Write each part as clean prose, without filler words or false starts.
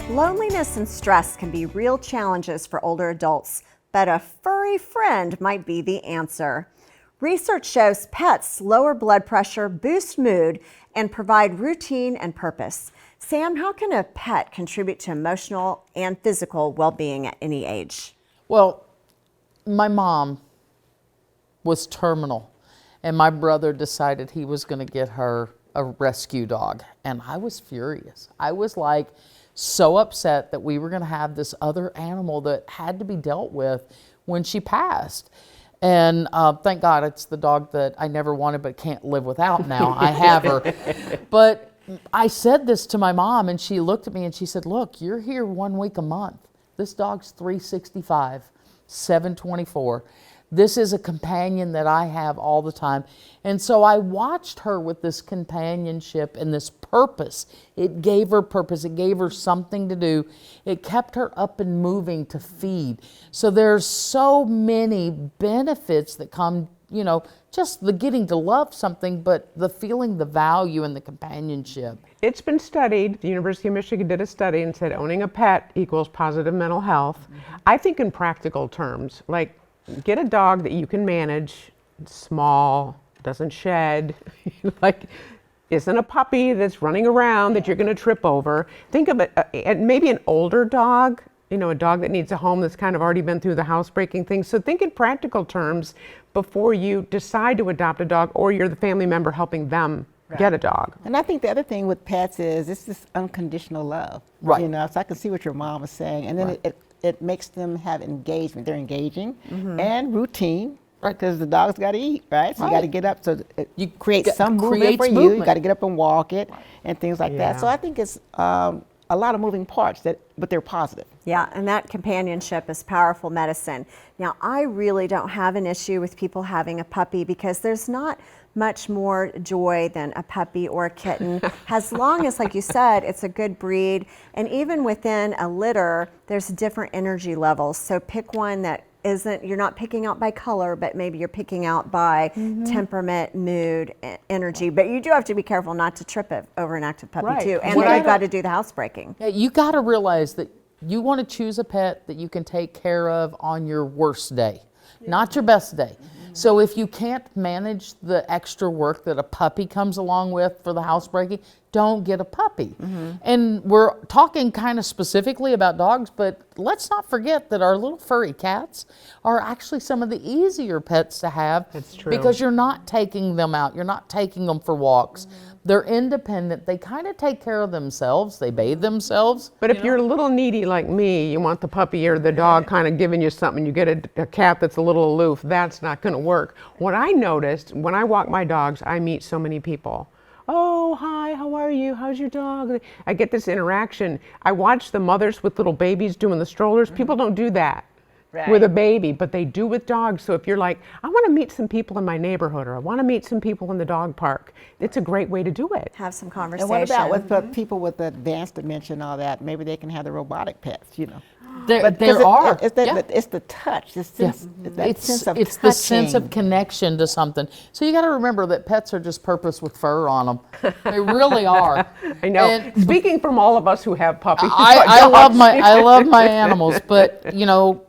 Loneliness and stress can be real challenges for older adults, but a furry friend might be the answer. Research shows pets lower blood pressure, boost mood, and provide routine and purpose. Sam, how can a pet contribute to emotional and physical well-being at any age? Well, my mom was terminal, and my brother decided he was going to get her a rescue dog, and I was furious. I was like so upset that we were going to have this other animal that had to be dealt with when she passed. And thank God it's the dog that I never wanted but can't live without now. I have her. But I said this to my mom, and she looked at me and she said, look, you're here 1 week a month. This dog's 365, 724. This is a companion that I have all the time. And so I watched her with this companionship and this purpose. It gave her purpose. It gave her something to do. It kept her up and moving to feed. So there's so many benefits that come, you know, just the getting to love something, but the feeling the value and the companionship. It's been studied. The University of Michigan did a study and said owning a pet equals positive mental health. I think in practical terms, like, get a dog that you can manage, small, doesn't shed, like isn't a puppy that's running around that you're going to trip over. Think of it, maybe an older dog, you know, a dog that needs a home that's kind of already been through the housebreaking thing. So think in practical terms before you decide to adopt a dog or you're the family member helping them get a dog. And I think the other thing with pets is it's this unconditional love. Right. You know, so I can see what your mom was saying. And then it makes them have engagement. They're engaging and routine. Right. Because the dog's got to eat, right? So you got to get up. So you create some movement creates for you. movement. You got to get up and walk it and things like Yeah. that. So I think it's a lot of moving parts, but they're positive. Yeah, and that companionship is powerful medicine. Now, I really don't have an issue with people having a puppy because there's not much more joy than a puppy or a kitten, as long as, like you said, it's a good breed. And even within a litter, there's different energy levels. So pick one that isn't, you're not picking out by color, but maybe you're picking out by temperament, mood, energy. But you do have to be careful not to trip it over an active puppy Right. too. And What then I you've got to do the housebreaking. Yeah, you got to realize that you want to choose a pet that you can take care of on your worst day, not your best day. So if you can't manage the extra work that a puppy comes along with for the housebreaking, don't get a puppy. And we're talking kind of specifically about dogs, but let's not forget that our little furry cats are actually some of the easier pets to have. That's true. Because you're not taking them out, you're not taking them for walks. They're independent, they kind of take care of themselves, they bathe themselves. But if you're a little needy like me, you want the puppy or the dog kind of giving you something, you get a cat that's a little aloof, that's not going to work. What I noticed, when I walk my dogs, I meet so many people. Oh, hi, how are you? How's your dog? I get this interaction. I watch the mothers with little babies doing the strollers. People don't do that with a baby, but they do with dogs. So if you're like, I want to meet some people in my neighborhood, or I want to meet some people in the dog park, it's a great way to do it. Have some conversation. And what about with people with advanced dementia and all that? Maybe they can have the robotic pets, you know. There Because are. It's the touch, the sense, that It's sense of the sense of touching. connection to something. So you got to remember that pets are just purpose with fur on them. They really are. I know. And Speaking from all of us who have puppies, I love my animals, but you know,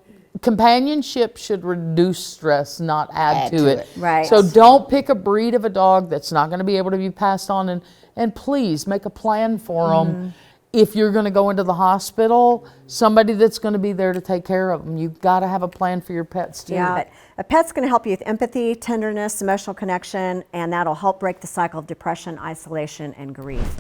companionship should reduce stress, not add to it. Right. So don't pick a breed of a dog that's not going to be able to be passed on, and please make a plan for them. If you're going to go into the hospital, somebody that's going to be there to take care of them. You've got to have a plan for your pets too. Yeah, but a pet's going to help you with empathy, tenderness, emotional connection, and that'll help break the cycle of depression, isolation, and grief.